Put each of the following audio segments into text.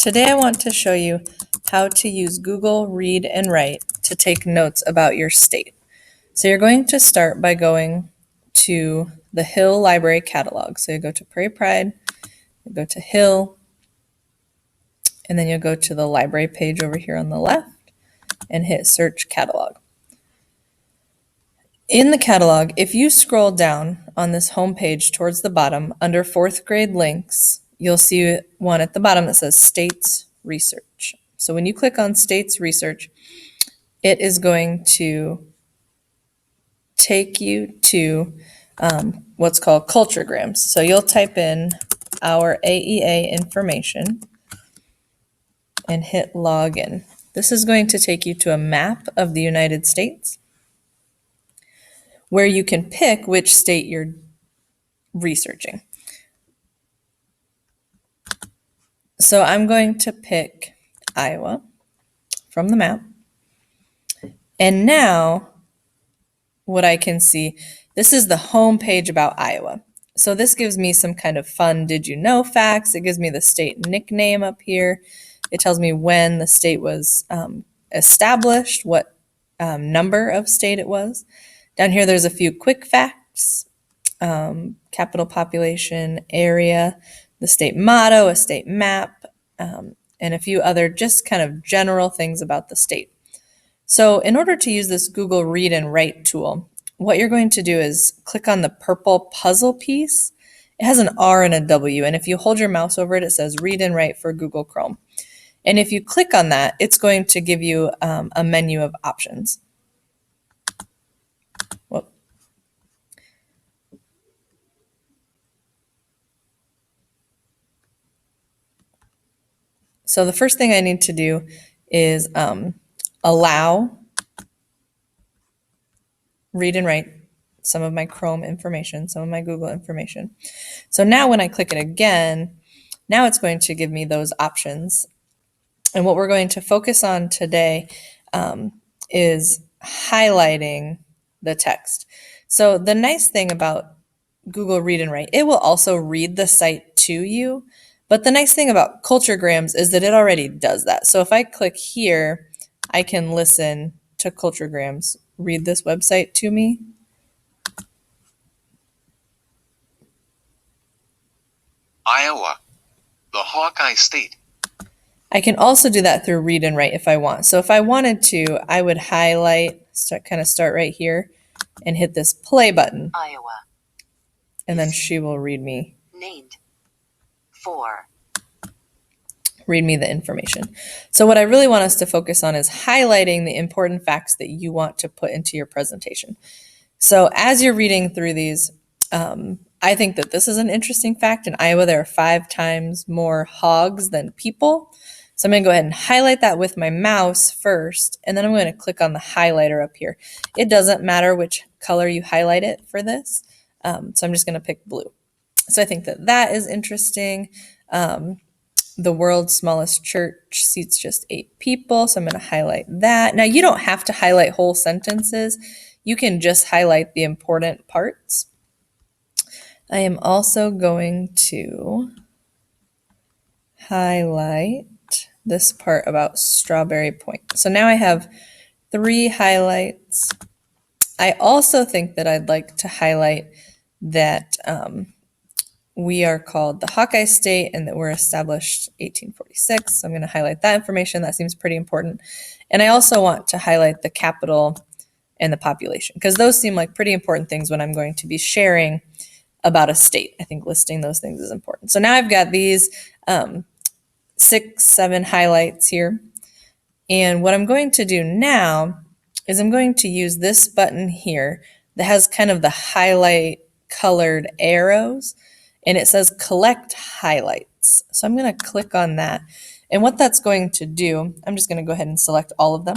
Today I want to show you how to use Google Read and Write to take notes about your state. So you're going to start by going to the Hill Library Catalog. So you go to Prairie Pride, you go to Hill, and then you'll go to the library page over here on the left and hit Search Catalog. In the catalog, if you scroll down on this home page towards the bottom under 4th grade links, you'll see one at the bottom that says States Research. So when you click on States Research, it is going to take you to what's called CultureGrams. So you'll type in our AEA information and hit Login. This is going to take you to a map of the United States where you can pick which state you're researching. So I'm going to pick Iowa from the map. And now what I can see, this is the home page about Iowa. So this gives me some kind of fun did you know facts. It gives me the state nickname up here. It tells me when the state was established, what number of state it was. Down here there's a few quick facts, capital population, area, the state motto, a state map, and a few other just kind of general things about the state. So in order to use this Google Read and Write tool, what you're going to do is click on the purple puzzle piece. It has an R and a W, and if you hold your mouse over it, it says Read and Write for Google Chrome. And if you click on that, it's going to give you a menu of options. Whoop. So the first thing I need to do is allow read and write some of my Chrome information, some of my Google information. So now when I click it again, now it's going to give me those options. And what we're going to focus on today is highlighting the text. So the nice thing about Google Read and Write, it will also read the site to you. But the nice thing about CultureGrams is that it already does that. So if I click here, I can listen to CultureGrams read this website to me. Iowa, the Hawkeye State. I can also do that through Read and Write if I want. So if I wanted to, I would highlight, start right here and hit this play button. Iowa. And then she will read me. Named. For. Read me the information. So what I really want us to focus on is highlighting the important facts that you want to put into your presentation. So as you're reading through these, I think that this is an interesting fact. In Iowa, there are 5 times more hogs than people. So I'm going to go ahead and highlight that with my mouse first, and then I'm going to click on the highlighter up here. It doesn't matter which color you highlight it for this, so I'm just going to pick blue. So I think that that is interesting. The world's smallest church seats just 8 people, so I'm going to highlight that. Now, you don't have to highlight whole sentences. You can just highlight the important parts. I am also going to highlight this part about Strawberry Point. So now I have 3 highlights. I also think that I'd like to highlight that we are called the Hawkeye State and that we're established 1846. So I'm going to highlight that information. That seems pretty important. And I also want to highlight the capital and the population because those seem like pretty important things when I'm going to be sharing about a state. I think listing those things is important. So now I've got these 6, 7 highlights here. And what I'm going to do now is I'm going to use this button here that has kind of the highlight colored arrows. And it says collect highlights. So I'm going to click on that. And what that's going to do, I'm just going to go ahead and select all of them.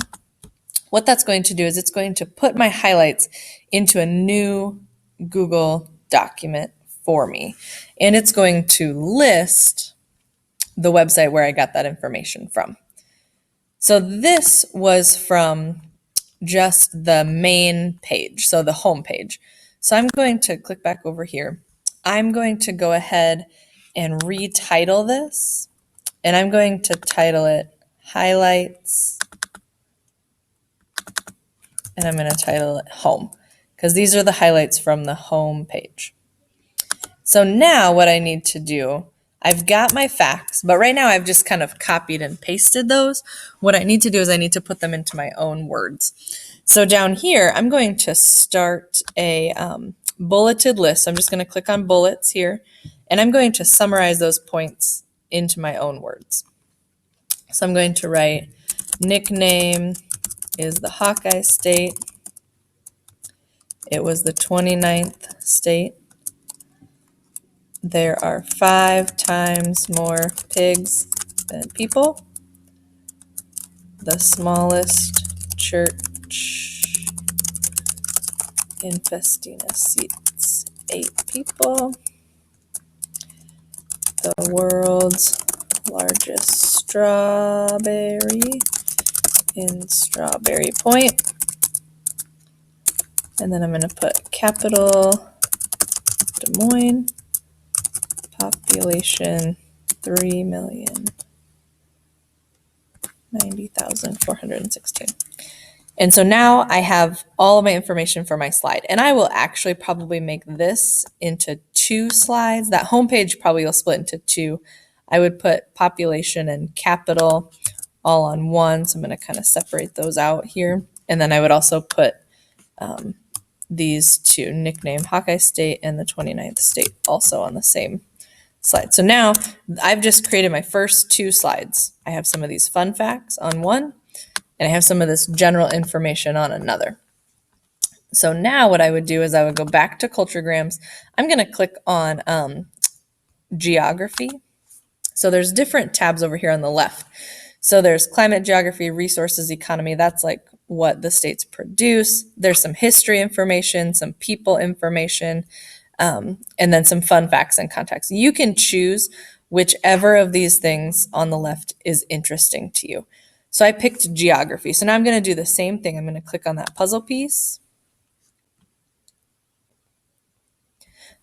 What that's going to do is it's going to put my highlights into a new Google document for me. And it's going to list the website where I got that information from. So this was from just the main page, so the home page. So I'm going to click back over here. I'm going to go ahead and retitle this and I'm going to title it Highlights, and I'm going to title it Home, because these are the highlights from the home page. So now what I need to do, I've got my facts, but right now I've just kind of copied and pasted those. What I need to do is I need to put them into my own words. So down here, I'm going to start a bulleted list. I'm just going to click on bullets here, and I'm going to summarize those points into my own words. So I'm going to write, nickname is the Hawkeye State. It was the 29th state. There are 5 times more pigs than people. The smallest church in Festina seats 8 people. The world's largest strawberry in Strawberry Point. And then I'm going to put capital Des Moines, population 3,090,416. And so now I have all of my information for my slide, and I will actually probably make this into 2 slides. That homepage probably will split into 2. I would put population and capital all on one, so I'm going to kind of separate those out here. And then I would also put these 2, nickname Hawkeye State and the 29th state, also on the same slide. So now I've just created my first 2 slides. I have some of these fun facts on one, and I have some of this general information on another. So now what I would do is I would go back to CultureGrams. I'm going to click on geography. So there's different tabs over here on the left. So there's climate, geography, resources, economy. That's like what the states produce. There's some history information, some people information, and then some fun facts and context. You can choose whichever of these things on the left is interesting to you. So I picked geography. So now I'm going to do the same thing. I'm going to click on that puzzle piece.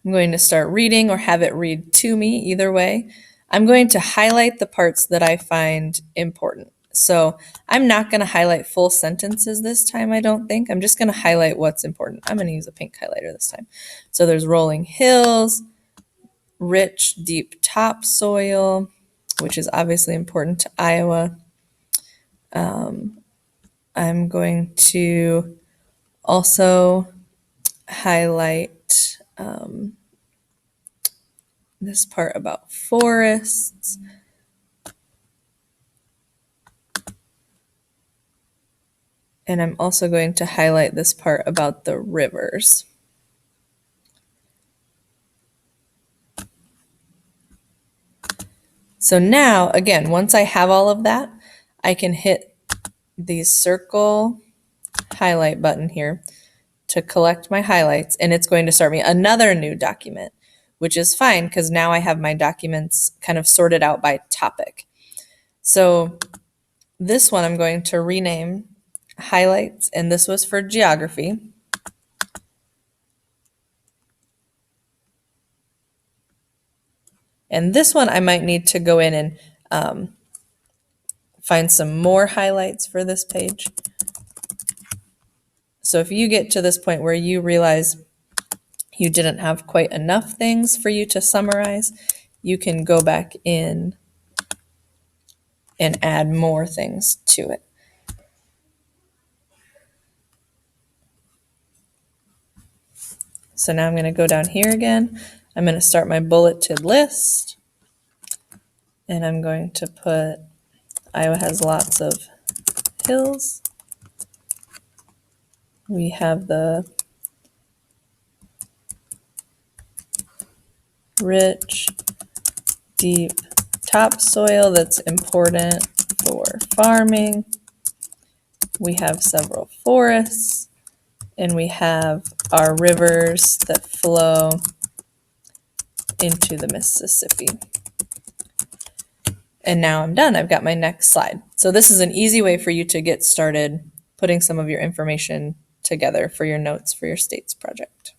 I'm going to start reading or have it read to me, either way. I'm going to highlight the parts that I find important. So I'm not going to highlight full sentences this time, I don't think. I'm just going to highlight what's important. I'm going to use a pink highlighter this time. So there's rolling hills, rich, deep topsoil, which is obviously important to Iowa. I'm going to also highlight this part about forests. And I'm also going to highlight this part about the rivers. So now, again, once I have all of that, I can hit the circle highlight button here to collect my highlights, and it's going to start me another new document, which is fine because now I have my documents kind of sorted out by topic. So this one I'm going to rename highlights, and this was for geography. And this one I might need to go in and find some more highlights for this page. So if you get to this point where you realize you didn't have quite enough things for you to summarize, you can go back in and add more things to it. So now I'm going to go down here again. I'm going to start my bulleted list, and I'm going to put Iowa has lots of hills. We have the rich, deep topsoil that's important for farming. We have several forests, and we have our rivers that flow into the Mississippi. And now I'm done. I've got my next slide. So this is an easy way for you to get started putting some of your information together for your notes for your states project.